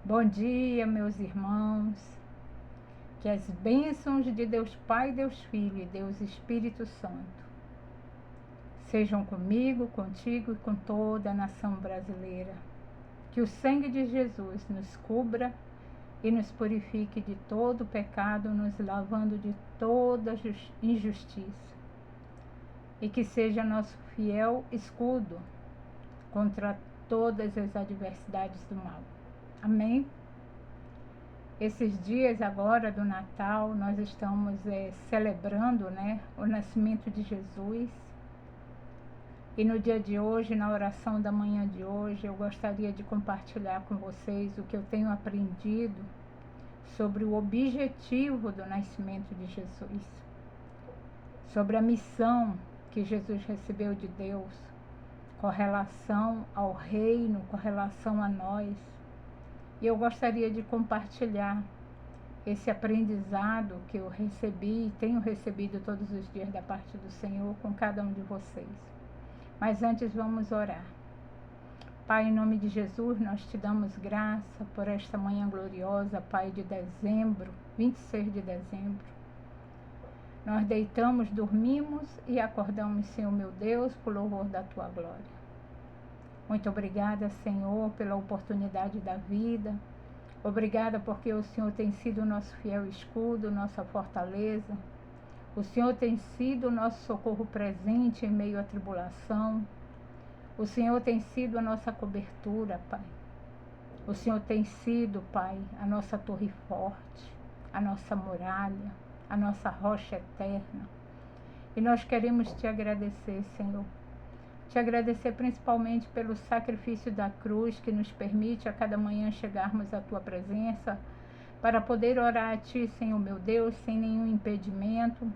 Bom dia, meus irmãos. Que as bênçãos de Deus Pai, Deus Filho e Deus Espírito Santo sejam comigo, contigo e com toda a nação brasileira. Que o sangue de Jesus nos cubra e nos purifique de todo pecado, nos lavando de toda injustiça. E que seja nosso fiel escudo contra todas as adversidades do mal. Amém? Esses dias agora do Natal, nós estamos celebrando, o nascimento de Jesus. E no dia de hoje, na oração da manhã de hoje, eu gostaria de compartilhar com vocês o que eu tenho aprendido sobre o objetivo do nascimento de Jesus, sobre a missão que Jesus recebeu de Deus, com relação ao reino, com relação a nós. E eu gostaria de compartilhar esse aprendizado que eu recebi e tenho recebido todos os dias da parte do Senhor com cada um de vocês. Mas antes vamos orar. Pai, em nome de Jesus, nós te damos graça por esta manhã gloriosa, Pai, de dezembro, 26 de dezembro. Nós deitamos, dormimos e acordamos, Senhor meu Deus, por louvor da tua glória. Muito obrigada, Senhor, pela oportunidade da vida. Obrigada porque o Senhor tem sido o nosso fiel escudo, nossa fortaleza. O Senhor tem sido o nosso socorro presente em meio à tribulação. O Senhor tem sido a nossa cobertura, Pai. O Senhor tem sido, Pai, a nossa torre forte, a nossa muralha, a nossa rocha eterna. E nós queremos te agradecer, Senhor. Te agradecer principalmente pelo sacrifício da cruz que nos permite a cada manhã chegarmos à tua presença para poder orar a ti, Senhor meu Deus, sem nenhum impedimento.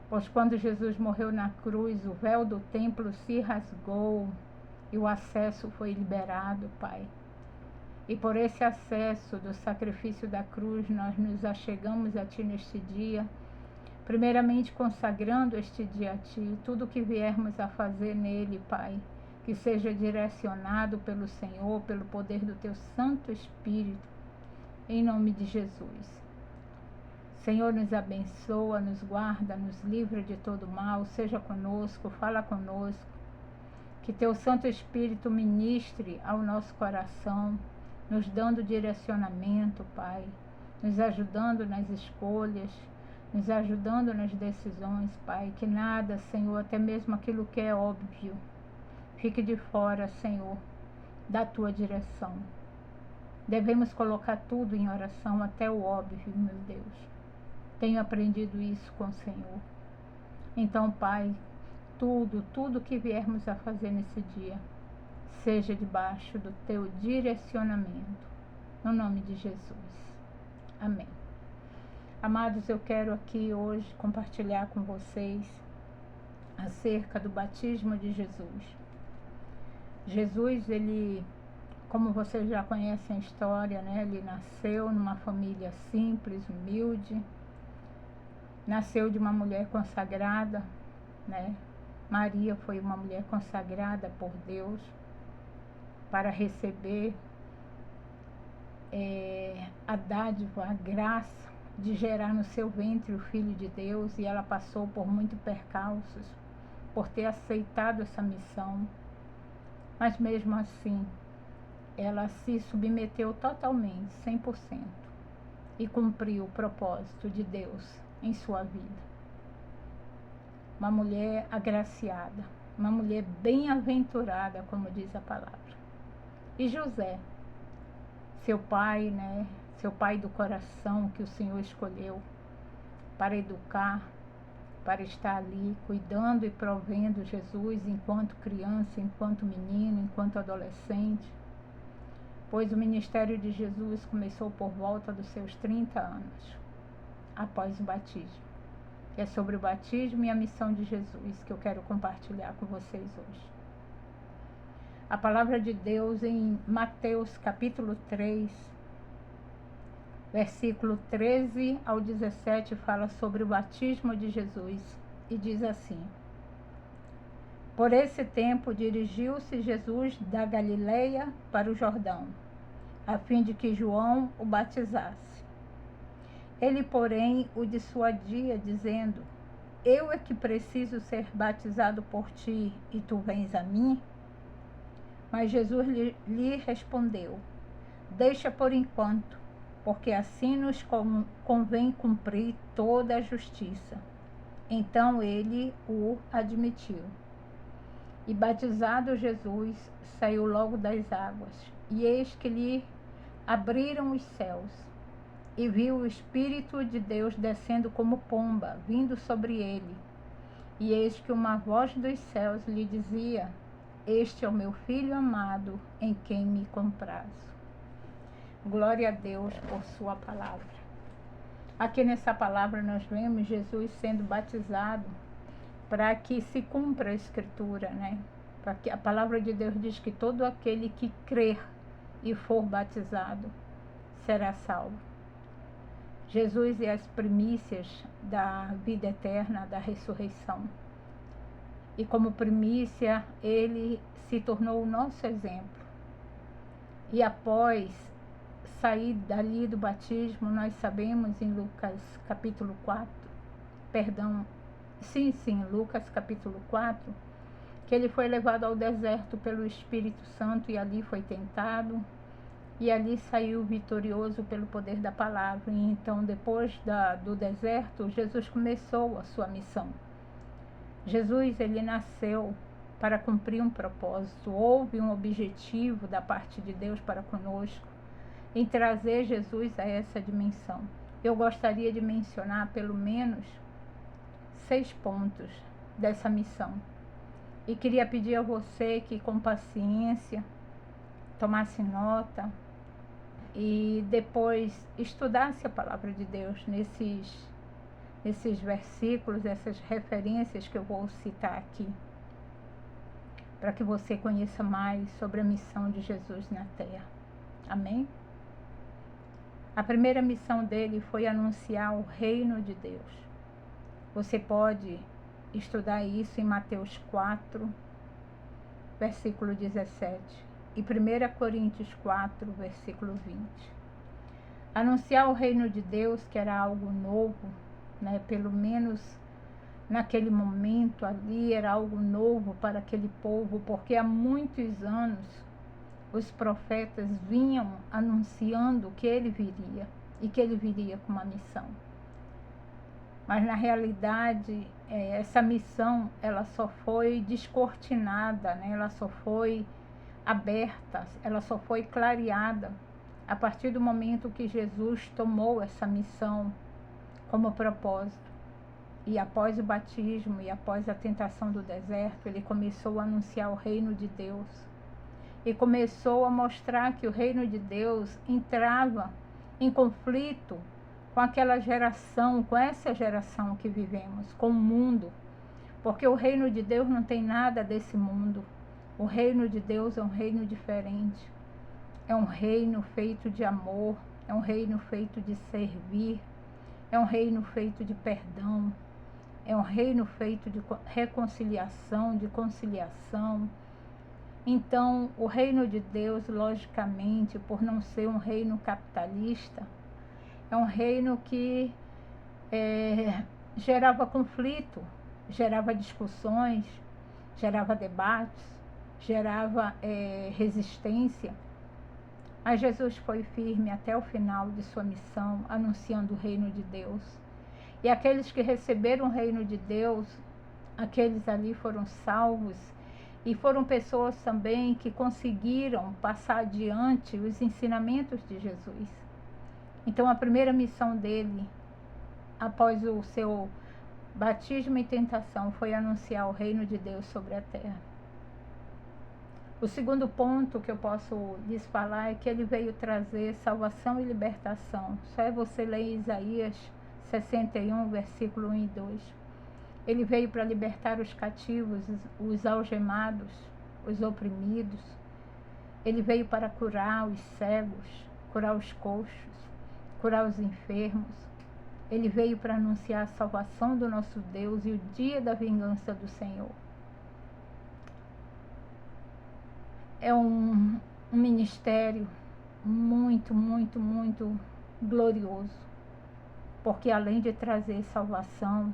Pois quando Jesus morreu na cruz, o véu do templo se rasgou e o acesso foi liberado, Pai. E por esse acesso do sacrifício da cruz, nós nos achegamos a ti neste dia, primeiramente consagrando este dia a ti, tudo que viermos a fazer nele, Pai, que seja direcionado pelo Senhor, pelo poder do teu Santo Espírito, em nome de Jesus. Senhor, nos abençoa, nos guarda, nos livra de todo mal, seja conosco, fala conosco, que teu Santo Espírito ministre ao nosso coração, nos dando direcionamento, Pai, nos ajudando nas escolhas, nos ajudando nas decisões, Pai, que nada, Senhor, até mesmo aquilo que é óbvio, fique de fora, Senhor, da tua direção. Devemos colocar tudo em oração, até o óbvio, meu Deus. Tenho aprendido isso com o Senhor. Então, Pai, tudo que viermos a fazer nesse dia, seja debaixo do teu direcionamento, no nome de Jesus. Amém. Amados, eu quero aqui hoje compartilhar com vocês acerca do batismo de Jesus. Jesus, ele, como vocês já conhecem a história, ele nasceu numa família simples, humilde, nasceu de uma mulher consagrada, Maria foi uma mulher consagrada por Deus para receber a dádiva, a graça de gerar no seu ventre o Filho de Deus, e ela passou por muitos percalços por ter aceitado essa missão, mas mesmo assim ela se submeteu totalmente, 100%, e cumpriu o propósito de Deus em sua vida. Uma mulher agraciada, uma mulher bem-aventurada, como diz a palavra. E José, seu pai, seu pai do coração que o Senhor escolheu para educar, para estar ali cuidando e provendo Jesus enquanto criança, enquanto menino, enquanto adolescente. Pois o ministério de Jesus começou por volta dos seus 30 anos, após o batismo. E é sobre o batismo e a missão de Jesus que eu quero compartilhar com vocês hoje. A palavra de Deus em Mateus capítulo 3, versículo 13 ao 17, fala sobre o batismo de Jesus e diz assim: Por esse tempo dirigiu-se Jesus da Galileia para o Jordão, a fim de que João o batizasse. Ele, porém, o dissuadia, dizendo: Eu é que preciso ser batizado por ti, e tu vens a mim? Mas Jesus lhe respondeu: Deixa por enquanto, porque assim nos convém cumprir toda a justiça. Então ele o admitiu. E batizado Jesus, saiu logo das águas, e eis que lhe abriram os céus, e viu o Espírito de Deus descendo como pomba, vindo sobre ele. E eis que uma voz dos céus lhe dizia: Este é o meu Filho amado, em quem me comprazo. Glória a Deus por sua palavra. Aqui nessa palavra nós vemos Jesus sendo batizado para que se cumpra a Escritura, né? Para que a palavra de Deus diz que todo aquele que crer e for batizado será salvo. Jesus é as primícias da vida eterna, da ressurreição. E como primícia, ele se tornou o nosso exemplo. E após sair dali do batismo, nós sabemos em Lucas capítulo 4, Lucas capítulo 4, que ele foi levado ao deserto pelo Espírito Santo e ali foi tentado, e ali saiu vitorioso pelo poder da palavra. E então, depois do deserto, Jesus começou a sua missão. Jesus, ele nasceu para cumprir um propósito. Houve um objetivo da parte de Deus para conosco, em trazer Jesus a essa dimensão. Eu gostaria de mencionar pelo menos 6 pontos dessa missão. E queria pedir a você que, com paciência, tomasse nota e depois estudasse a palavra de Deus nesses versículos, essas referências que eu vou citar aqui, para que você conheça mais sobre a missão de Jesus na terra. Amém? A primeira missão dele foi anunciar o reino de Deus. Você pode estudar isso em Mateus 4, versículo 17, e 1 Coríntios 4, versículo 20. Anunciar o reino de Deus, que era algo novo, né? Pelo menos naquele momento ali era algo novo para aquele povo, porque há muitos anos os profetas vinham anunciando que ele viria e que ele viria com uma missão. Mas na realidade, essa missão ela só foi descortinada, né? Ela só foi aberta, ela só foi clareada a partir do momento que Jesus tomou essa missão como propósito. E após o batismo e após a tentação do deserto, ele começou a anunciar o reino de Deus. E começou a mostrar que o reino de Deus entrava em conflito com aquela geração, com essa geração que vivemos, com o mundo. Porque o reino de Deus não tem nada desse mundo. O reino de Deus é um reino diferente. É um reino feito de amor, é um reino feito de servir, é um reino feito de perdão, é um reino feito de reconciliação, de conciliação. Então, o reino de Deus, logicamente, por não ser um reino capitalista, é um reino que gerava conflito, gerava discussões, gerava debates, gerava resistência. Mas Jesus foi firme até o final de sua missão, anunciando o reino de Deus. E aqueles que receberam o reino de Deus, aqueles ali foram salvos. E foram pessoas também que conseguiram passar adiante os ensinamentos de Jesus. Então a primeira missão dele, após o seu batismo e tentação, foi anunciar o reino de Deus sobre a terra. O segundo ponto que eu posso lhes falar é que ele veio trazer salvação e libertação. Só é você ler Isaías 61, versículo 1 e 2. Ele veio para libertar os cativos, os algemados, os oprimidos. Ele veio para curar os cegos, curar os coxos, curar os enfermos. Ele veio para anunciar a salvação do nosso Deus e o dia da vingança do Senhor. É um ministério muito, muito, muito glorioso, porque além de trazer salvação,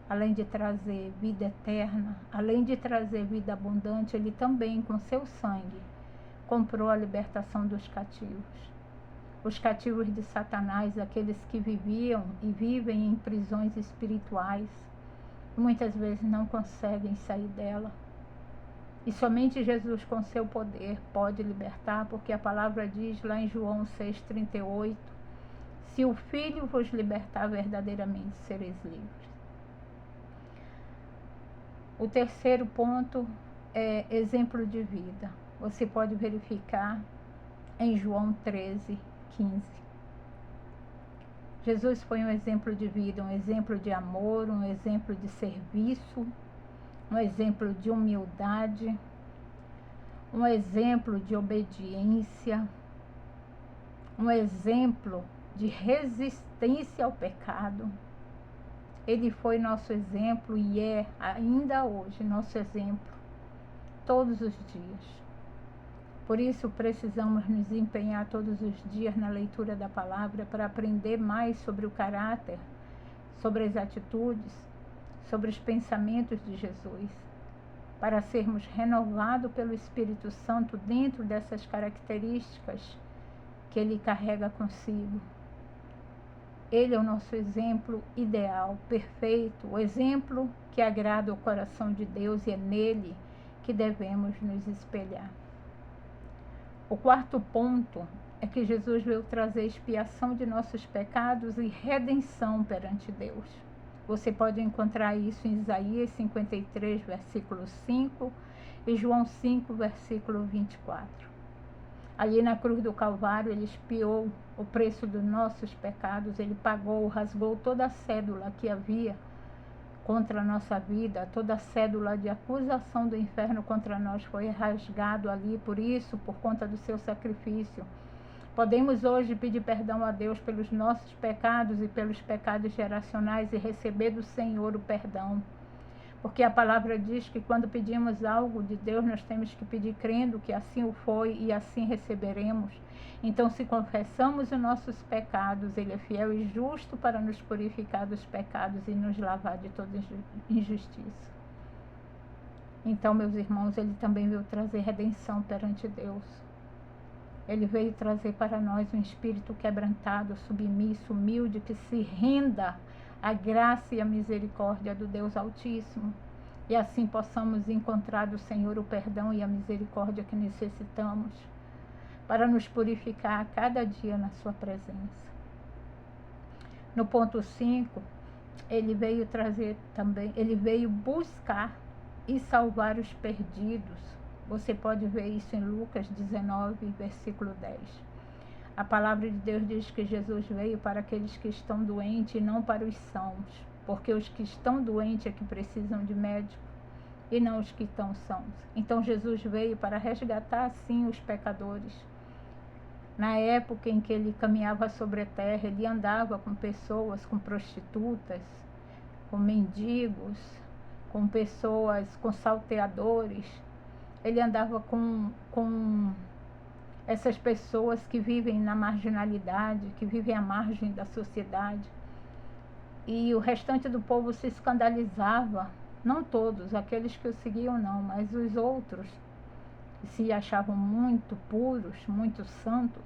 além de trazer vida eterna, além de trazer vida abundante, ele também, com seu sangue, comprou a libertação dos cativos. Os cativos de Satanás, aqueles que viviam e vivem em prisões espirituais, muitas vezes não conseguem sair dela. E somente Jesus, com seu poder, pode libertar, porque a palavra diz lá em João 6,38, se o Filho vos libertar, verdadeiramente sereis livres. O terceiro ponto é exemplo de vida. Você pode verificar em João 13:15. Jesus foi um exemplo de vida, um exemplo de amor, um exemplo de serviço, um exemplo de humildade, um exemplo de obediência, um exemplo de resistência ao pecado. Ele foi nosso exemplo e é ainda hoje nosso exemplo, todos os dias. Por isso precisamos nos empenhar todos os dias na leitura da palavra para aprender mais sobre o caráter, sobre as atitudes, sobre os pensamentos de Jesus, para sermos renovados pelo Espírito Santo dentro dessas características que ele carrega consigo. Ele é o nosso exemplo ideal, perfeito, o exemplo que agrada o coração de Deus, e é nele que devemos nos espelhar. O quarto ponto é que Jesus veio trazer expiação de nossos pecados e redenção perante Deus. Você pode encontrar isso em Isaías 53, versículo 5 e João 5, versículo 24. Ali na cruz do Calvário, ele expiou o preço dos nossos pecados, ele pagou, rasgou toda a cédula que havia contra a nossa vida, toda a cédula de acusação do inferno contra nós foi rasgado ali, por isso, por conta do seu sacrifício. Podemos hoje pedir perdão a Deus pelos nossos pecados e pelos pecados geracionais e receber do Senhor o perdão. Porque a palavra diz que quando pedimos algo de Deus, nós temos que pedir crendo que assim o foi e assim receberemos. Então, se confessamos os nossos pecados, Ele é fiel e justo para nos purificar dos pecados e nos lavar de toda injustiça. Então, meus irmãos, Ele também veio trazer redenção perante Deus. Ele veio trazer para nós um espírito quebrantado, submisso, humilde, que se renda à graça e à misericórdia do Deus Altíssimo. E assim possamos encontrar do Senhor o perdão e a misericórdia que necessitamos para nos purificar a cada dia na sua presença. No ponto 5, ele veio trazer também, ele veio buscar e salvar os perdidos. Você pode ver isso em Lucas 19, versículo 10. A palavra de Deus diz que Jesus veio para aqueles que estão doentes e não para os sãos, porque os que estão doentes é que precisam de médico e não os que estão sãos. Então Jesus veio para resgatar, sim, os pecadores. Na época em que ele caminhava sobre a terra, ele andava com pessoas, com prostitutas, com mendigos, com pessoas, com salteadores. Ele andava com essas pessoas que vivem na marginalidade, que vivem à margem da sociedade. E o restante do povo se escandalizava, não todos, aqueles que o seguiam não, mas os outros, que se achavam muito puros, muito santos,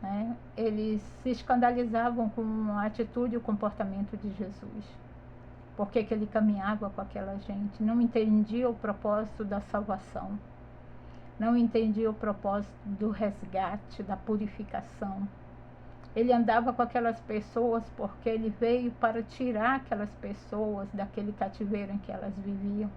né? Eles se escandalizavam com a atitude e o comportamento de Jesus. Por que ele caminhava com aquela gente? Não entendia o propósito da salvação. Não entendia o propósito do resgate, da purificação. Ele andava com aquelas pessoas porque ele veio para tirar aquelas pessoas daquele cativeiro em que elas viviam,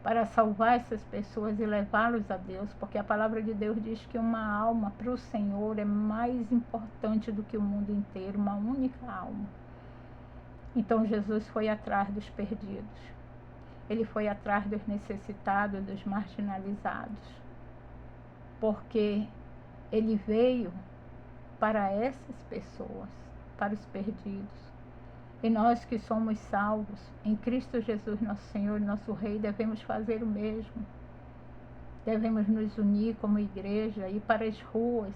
para salvar essas pessoas e levá-los a Deus, porque a palavra de Deus diz que uma alma para o Senhor é mais importante do que o mundo inteiro, uma única alma. Então Jesus foi atrás dos perdidos, ele foi atrás dos necessitados, dos marginalizados, porque ele veio para essas pessoas, para os perdidos. E nós que somos salvos em Cristo Jesus, nosso Senhor e nosso Rei, devemos fazer o mesmo. Devemos nos unir como igreja, ir para as ruas,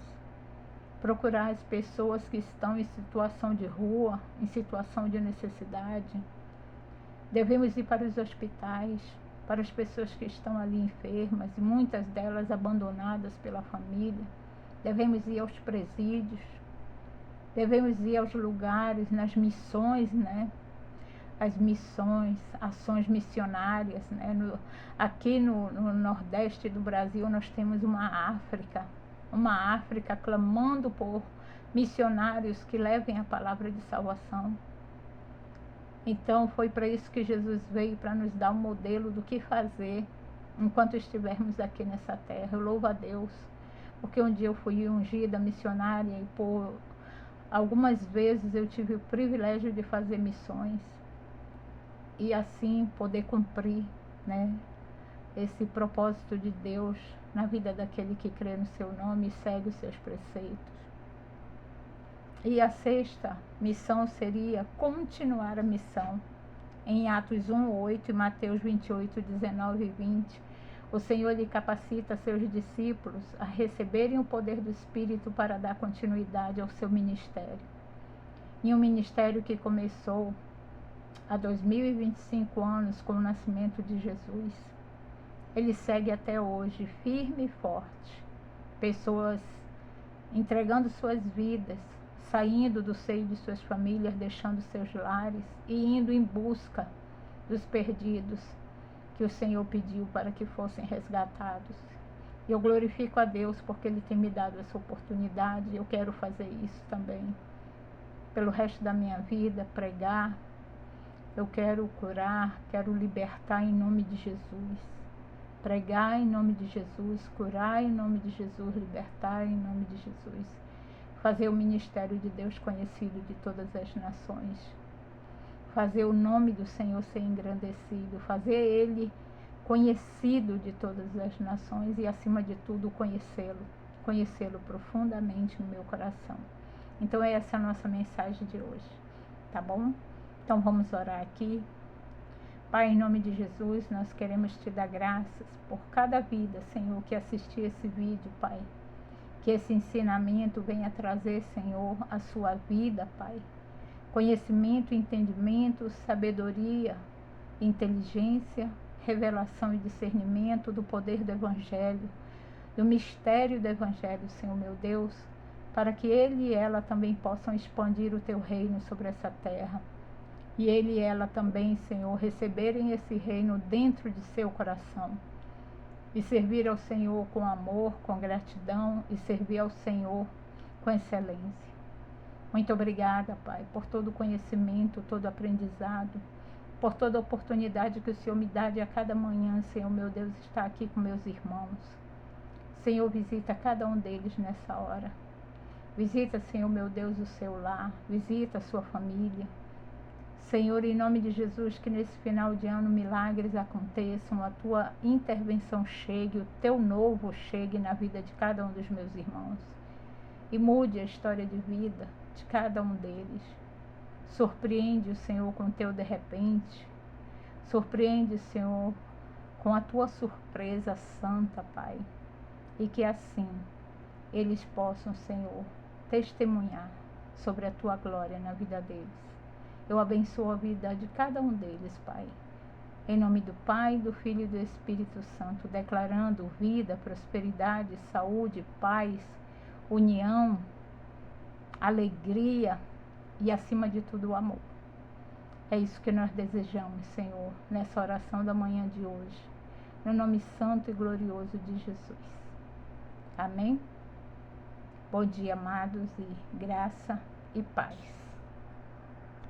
procurar as pessoas que estão em situação de rua, em situação de necessidade. Devemos ir para os hospitais, para as pessoas que estão ali enfermas, e muitas delas abandonadas pela família. Devemos ir aos presídios, devemos ir aos lugares, nas missões, né? As missões, ações missionárias, né? Aqui no Nordeste do Brasil nós temos uma África clamando por missionários que levem a palavra de salvação. Então foi para isso que Jesus veio, para nos dar um modelo do que fazer enquanto estivermos aqui nessa terra. Eu louvo a Deus, porque um dia eu fui ungida missionária e por algumas vezes eu tive o privilégio de fazer missões e assim poder cumprir, né, esse propósito de Deus na vida daquele que crê no seu nome e segue os seus preceitos. E a sexta missão seria continuar a missão. Em Atos 1:8 e Mateus 28:19 e 20, o Senhor lhe capacita seus discípulos a receberem o poder do Espírito para dar continuidade ao seu ministério. Em um ministério que começou há 2025 anos com o nascimento de Jesus, ele segue até hoje firme e forte. Pessoas entregando suas vidas, saindo do seio de suas famílias, deixando seus lares e indo em busca dos perdidos que o Senhor pediu para que fossem resgatados. Eu glorifico a Deus porque Ele tem me dado essa oportunidade. Eu quero fazer isso também. Pelo resto da minha vida, pregar. Eu quero curar, quero libertar em nome de Jesus. Pregar em nome de Jesus, curar em nome de Jesus, libertar em nome de Jesus. Fazer o ministério de Deus conhecido de todas as nações. Fazer o nome do Senhor ser engrandecido. Fazer Ele conhecido de todas as nações e, acima de tudo, conhecê-lo. Conhecê-lo profundamente no meu coração. Então, essa é a nossa mensagem de hoje. Tá bom? Então, vamos orar aqui. Pai, em nome de Jesus, nós queremos Te dar graças por cada vida, Senhor, que assistiu esse vídeo, Pai. Que esse ensinamento venha trazer, Senhor, a sua vida, Pai. Conhecimento, entendimento, sabedoria, inteligência, revelação e discernimento do poder do Evangelho, do mistério do Evangelho, Senhor meu Deus, para que ele e ela também possam expandir o Teu reino sobre essa terra. E ele e ela também, Senhor, receberem esse reino dentro de seu coração. E servir ao Senhor com amor, com gratidão, e servir ao Senhor com excelência. Muito obrigada, Pai, por todo o conhecimento, todo o aprendizado, por toda a oportunidade que o Senhor me dá de a cada manhã, Senhor, meu Deus, estar aqui com meus irmãos. Senhor, visita cada um deles nessa hora. Visita, Senhor, meu Deus, o seu lar. Visita a sua família. Senhor, em nome de Jesus, que nesse final de ano milagres aconteçam, a Tua intervenção chegue, o Teu novo chegue na vida de cada um dos meus irmãos. E mude a história de vida de cada um deles. Surpreende o Senhor com o Teu de repente. Surpreende, Senhor, com a Tua surpresa santa, Pai. E que assim eles possam, Senhor, testemunhar sobre a Tua glória na vida deles. Eu abençoo a vida de cada um deles, Pai. Em nome do Pai, do Filho e do Espírito Santo, declarando vida, prosperidade, saúde, paz, união, alegria e, acima de tudo, o amor. É isso que nós desejamos, Senhor, nessa oração da manhã de hoje. No nome santo e glorioso de Jesus. Amém? Bom dia, amados, e graça e paz.